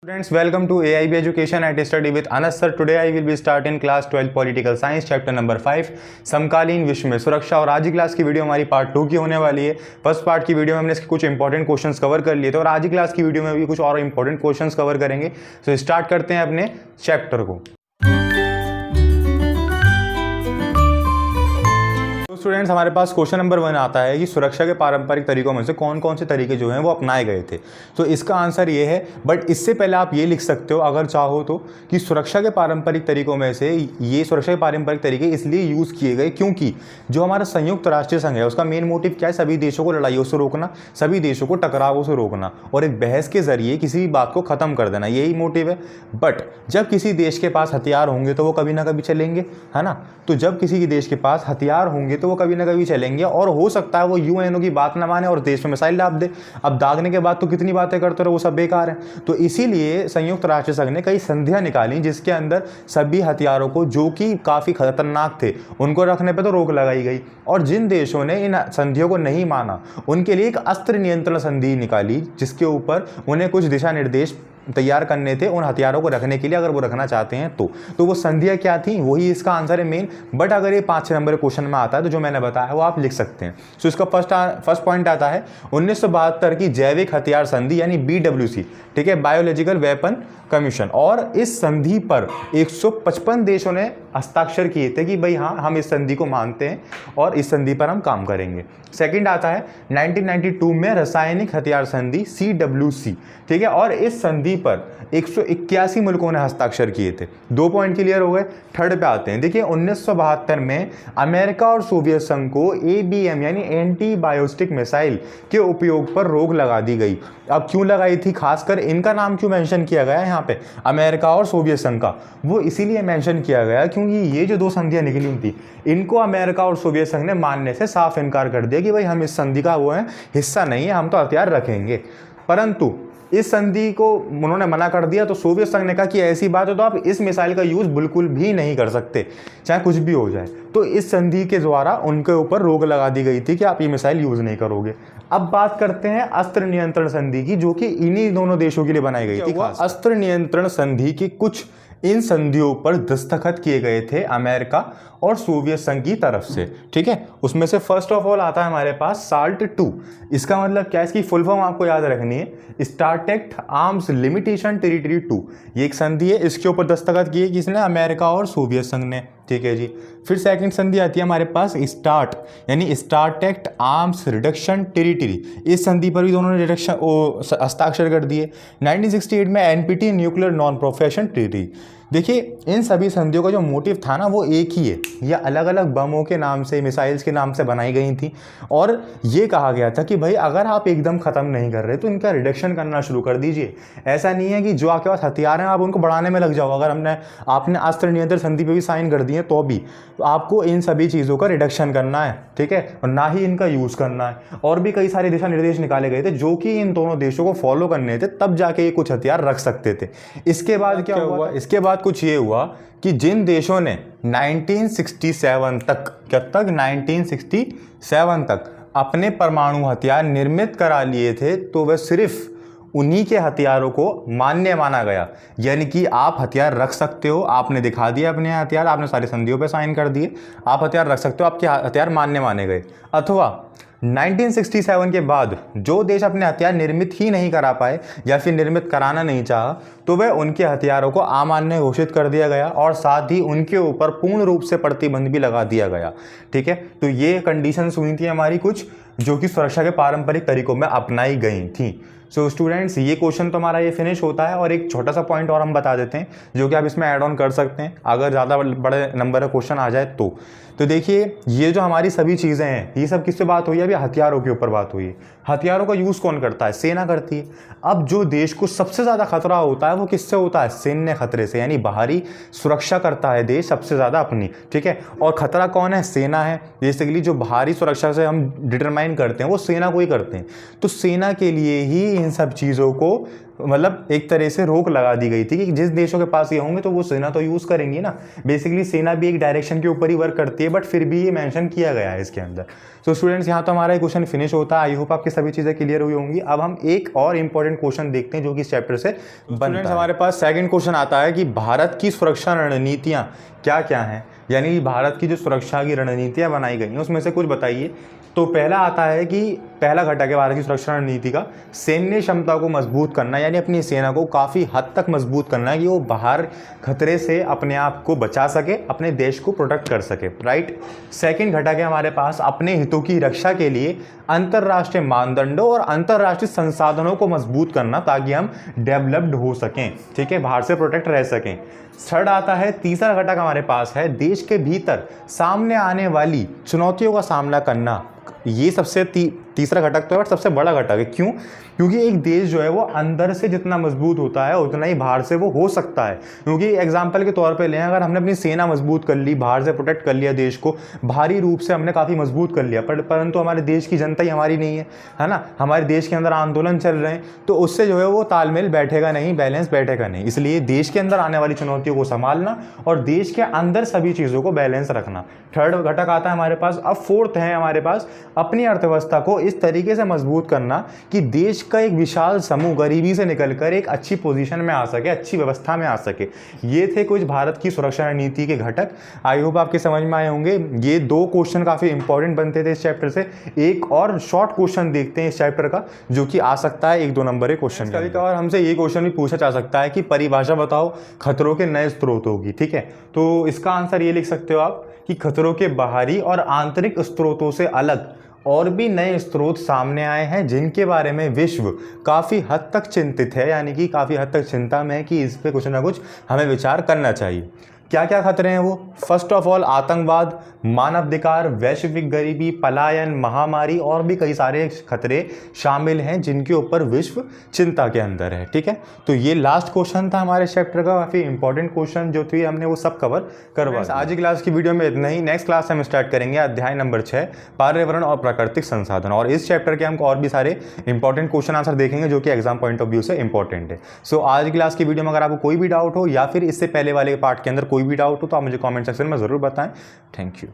Students, welcome to AIB Education at Study with Anas sir. Today I will be starting class 12 Political Science chapter number 5 समकालीन विश्व में सुरक्षा। और आज की क्लास की वीडियो हमारी पार्ट 2 की होने वाली है। फर्स्ट पार्ट की वीडियो में हमने इसके कुछ इंपॉर्टेंट क्वेश्चंस कवर कर लिए थे और आज की क्लास की वीडियो में भी कुछ और इंपॉर्टेंट क्वेश्चंस कवर करेंगे। तो स्टार्ट करते हैं अपने चैप्टर को। स्टूडेंट्स, हमारे पास क्वेश्चन नंबर 1 आता है कि सुरक्षा के पारंपरिक तरीकों में से कौन कौन से तरीके जो हैं वो अपनाए गए थे। तो इसका आंसर ये है, बट इससे पहले आप ये लिख सकते हो अगर चाहो तो कि सुरक्षा के पारंपरिक तरीकों में से ये सुरक्षा के पारंपरिक तरीके इसलिए यूज़ किए गए क्योंकि जो हमारा संयुक्त राष्ट्र संघ है उसका मेन मोटिव क्या है? सभी देशों को लड़ाइयों से रोकना, सभी देशों को टकरावों से रोकना और एक बहस के जरिए किसी भी बात को ख़त्म कर देना, यही मोटिव है। बट जब किसी देश के पास हथियार होंगे तो वो कभी ना कभी चलेंगे, है ना। तो जब किसी देश के पास हथियार होंगे तो वो कभी ना कभी चलेंगे और हो सकता है वो यूएनओ की बात ना माने और देश में मिसाइल दाग दे। अब दागने के बाद तो कितनी बातें करते रहो, वो सब बेकार है। तो इसीलिए संयुक्त राष्ट्र संघ ने कई संधियां निकाली जिसके अंदर सभी हथियारों को जो कि काफ़ी खतरनाक थे उनको रखने पर तो रोक लगाई गई। और जिन देशों ने इन संधियों को नहीं माना उनके लिए एक अस्त्र नियंत्रण संधि निकाली जिसके ऊपर उन्हें कुछ दिशा निर्देश तैयार करने थे उन हथियारों को रखने के लिए, अगर वो रखना चाहते हैं तो वो संधियां क्या थी, वही इसका आंसर है मेन। बट अगर ये 5-6 नंबर क्वेश्चन में आता है तो जो मैंने बताया वो आप लिख सकते हैं। सो इसका फर्स्ट पॉइंट आता है 1972 की जैविक हथियार संधि यानी BWC, ठीक है, बायोलॉजिकल वेपन कमीशन। और इस संधि पर 155 देशों ने हस्ताक्षर किए थे कि भाई हाँ, हम इस संधि को मानते हैं और इस संधि पर हम काम करेंगे। सेकंड आता है 1992 में रासायनिक हथियार संधि CWC, ठीक है, और इस संधि पर 181 मुल्कों ने हस्ताक्षर किए थे। 2 पॉइंट क्लियर हो गए। थर्ड पे आते हैं। देखिए 1972 में अमेरिका और सोवियत संघ को ABM यानी एंटी बायोस्टिक मिसाइल के उपयोग पर रोक लगा दी गई। अब क्यों लगाई थी, खासकर इनका नाम क्यों मेंशन किया गया है यहाँ पे अमेरिका और सोवियत संघ का? वो इसीलिए मेंशन किया गया क्योंकि ये जो 2 संधियां निकली थी इनको अमेरिका और सोवियत संघ ने मानने से साफ इनकार कर दिया कि भाई हम इस संधि का वो है हिस्सा नहीं है, हम तो हथियार रखेंगे। परंतु इस संधि को उन्होंने मना कर दिया तो सोवियत संघ ने कहा कि ऐसी बात है तो आप इस मिसाइल का यूज़ बिल्कुल भी नहीं कर सकते, चाहे कुछ भी हो जाए। तो इस संधि के द्वारा उनके ऊपर रोक लगा दी गई थी कि आप ये मिसाइल यूज़ नहीं करोगे। अब बात करते हैं अस्त्र नियंत्रण संधि की, जो कि इन्हीं दोनों देशों के लिए बनाई गई थी। अस्त्र नियंत्रण संधि की कुछ इन संधियों पर दस्तखत किए गए थे अमेरिका और सोवियत संघ की तरफ से, ठीक है। उसमें से फर्स्ट ऑफ ऑल आता है हमारे पास SALT II। इसका मतलब क्या है, इसकी फुल फॉर्म आपको याद रखनी है, स्टार्टेक्ट आर्म्स लिमिटेशन टेरिटरी 2। ये एक संधि है, इसके ऊपर दस्तखत किए किसने? अमेरिका और सोवियत संघ ने, ठीक है जी। फिर सेकंड संधि आती है हमारे पास START यानी स्टार्टेक्ट आर्म्स रिडक्शन टेरिटरी। इस संधि पर भी दोनों ने हस्ताक्षर कर दिए। 1968 में NPT nuclear non profession treaty. देखिए इन सभी संधियों का जो मोटिव था ना वो एक ही है, ये अलग अलग बमों के नाम से, मिसाइल्स के नाम से बनाई गई थी और ये कहा गया था कि भाई अगर आप एकदम ख़त्म नहीं कर रहे तो इनका रिडक्शन करना शुरू कर दीजिए। ऐसा नहीं है कि जो आपके पास हथियार हैं आप उनको बढ़ाने में लग जाओ। अगर आपने अस्त्र नियंत्रण संधि पे भी साइन कर दिए तो भी आपको इन सभी चीज़ों का रिडक्शन करना है, ठीक है, और ना ही इनका यूज़ करना है। और भी कई सारे दिशा निर्देश निकाले गए थे जो कि इन दोनों देशों को फॉलो करने थे, तब जाके ये कुछ हथियार रख सकते थे। इसके बाद क्या हुआ? इसके बाद कुछ ये हुआ कि जिन देशों ने 1967 तक, कब तक? 1967 तक अपने परमाणु हथियार निर्मित करा लिए थे तो वह सिर्फ उन्हीं के हथियारों को मान्य माना गया। यानी कि आप हथियार रख सकते हो, आपने दिखा दिया अपने हथियार, आपने सारी संधियों पे साइन कर दिए, आप हथियार रख सकते हो, आपके हथियार मान्य माने गए। अथवा 1967 के बाद जो देश अपने हथियार निर्मित ही नहीं करा पाए या फिर निर्मित कराना नहीं चाहा तो वह उनके हथियारों को अमान्य घोषित कर दिया गया और साथ ही उनके ऊपर पूर्ण रूप से प्रतिबंध भी लगा दिया गया, ठीक है। तो ये कंडीशंस हुई थी हमारी कुछ, जो कि सुरक्षा के पारंपरिक तरीकों में अपनाई गई थी। सो स्टूडेंट्स, ये क्वेश्चन तो हमारा ये फिनिश होता है। और एक छोटा सा पॉइंट और हम बता देते हैं जो कि आप इसमें ऐड ऑन कर सकते हैं अगर ज़्यादा बड़े नंबर का क्वेश्चन आ जाए तो देखिए ये जो हमारी सभी चीज़ें हैं ये सब किससे बात हुई है? अभी हथियारों के ऊपर बात हुई है। हथियारों का यूज़ कौन करता है? सेना करती है। अब जो देश को सबसे ज़्यादा खतरा होता है वो किससे होता है? सैन्य खतरे से, यानी बाहरी सुरक्षा करता है देश सबसे ज़्यादा अपनी, ठीक है। और खतरा कौन है? सेना है। बेसिकली जो बाहरी सुरक्षा से हम डिटरमाइन करते हैं वो सेना को ही करते हैं। तो सेना के लिए ही इन सब चीज़ों को मतलब एक तरह से रोक लगा दी गई थी कि जिस देशों के पास ये होंगे तो वो सेना तो यूज़ करेंगी ना। बेसिकली सेना भी एक डायरेक्शन के ऊपर ही वर्क करती है, बट फिर भी ये मेंशन किया गया है इसके अंदर। तो स्टूडेंट्स यहाँ तो हमारा क्वेश्चन फिनिश होता है। आई होप आपकी सभी चीज़ें क्लियर हुई होंगी। अब हम एक और इंपॉर्टेंट क्वेश्चन देखते हैं जो कि इस चैप्टर से बनता है। हमारे पास सेकंड क्वेश्चन आता है कि भारत की सुरक्षा रणनीतियाँ क्या क्या हैं, यानी भारत की जो सुरक्षा की रणनीतियाँ बनाई गई हैं उसमें से कुछ बताइए। तो पहला आता है कि पहला घटक है भारत की सुरक्षा रणनीति का सैन्य क्षमता को मजबूत करना, यानी अपनी सेना को काफ़ी हद तक मजबूत करना है कि वो बाहर खतरे से अपने आप को बचा सके, अपने देश को प्रोटेक्ट कर सके, राइट। सेकंड घटक है हमारे पास अपने हितों की रक्षा के लिए अंतर्राष्ट्रीय मानदंडों और अंतर्राष्ट्रीय संसाधनों को मजबूत करना ताकि हम डेवलप्ड हो सकें, ठीक है, बाहर से प्रोटेक्ट रह सकें। थर्ड आता है, तीसरा घटक हमारे पास है देश के भीतर सामने आने वाली चुनौतियों का सामना करना। ये सबसे तीसरा घटक तो है, बट सबसे बड़ा घटक है। क्यों? क्योंकि एक देश जो है वो अंदर से जितना मजबूत होता है उतना ही बाहर से वो हो सकता है। क्योंकि एग्जांपल के तौर पे लें, अगर हमने अपनी सेना मजबूत कर ली, बाहर से प्रोटेक्ट कर लिया देश को, भारी रूप से हमने काफ़ी मजबूत कर लिया, परंतु हमारे देश की जनता ही हमारी नहीं है ना, हमारे देश के अंदर आंदोलन चल रहे हैं, तो उससे जो है वो तालमेल बैठेगा नहीं, बैलेंस बैठेगा नहीं। इसलिए देश के अंदर आने वाली चुनौतियों को संभालना और देश के अंदर सभी चीज़ों को बैलेंस रखना। थर्ड घटक आता है हमारे पास। अब फोर्थ है हमारे पास अपनी अर्थव्यवस्था को इस तरीके से मजबूत करना कि देश का एक विशाल समूह गरीबी से निकलकर एक अच्छी पोजीशन में आ सके, अच्छी व्यवस्था में आ सके। ये थे कुछ भारत की सुरक्षा रणनीति के घटक। आई होप आपके समझ में आए होंगे। ये दो क्वेश्चन काफी इंपॉर्टेंट बनते थे इस चैप्टर से। एक और शॉर्ट क्वेश्चन देखते हैं इस चैप्टर का जो कि आ सकता है 1-2 नंबर के क्वेश्चन। कभी कभार हमसे ये क्वेश्चन भी पूछा जा सकता है कि परिभाषा बताओ खतरों के नए स्रोतों की, ठीक है। तो इसका आंसर ये लिख सकते हो आप कि खतरों के बाहरी और आंतरिक स्रोतों से अलग और भी नए स्रोत सामने आए हैं जिनके बारे में विश्व काफ़ी हद तक चिंतित है, यानी कि काफ़ी हद तक चिंता में है कि इस पे कुछ ना कुछ हमें विचार करना चाहिए। क्या क्या खतरे हैं वो? फर्स्ट ऑफ ऑल आतंकवाद, मानवाधिकार, वैश्विक गरीबी, पलायन, महामारी और भी कई सारे खतरे शामिल हैं जिनके ऊपर विश्व चिंता के अंदर है, ठीक है। तो ये लास्ट क्वेश्चन था हमारे चैप्टर का, काफ़ी इंपॉर्टेंट क्वेश्चन जो थे हमने वो सब कवर करवा। आज की क्लास की वीडियो में इतना ही। नेक्स्ट क्लास हम स्टार्ट करेंगे अध्याय नंबर 6 पर्यावरण और प्राकृतिक संसाधन, और इस चैप्टर के हमको और भी सारे इंपॉर्टेंट क्वेश्चन आंसर देखेंगे जो कि एग्जाम पॉइंट ऑफ व्यू से इंपॉर्टेंट है। सो आज की क्लास की वीडियो में अगर आपको कोई भी डाउट हो या फिर इससे पहले वाले पार्ट के अंदर कोई भी डाउट हो तो आप मुझे कमेंट सेक्शन में ज़रूर बताएं। Thank you.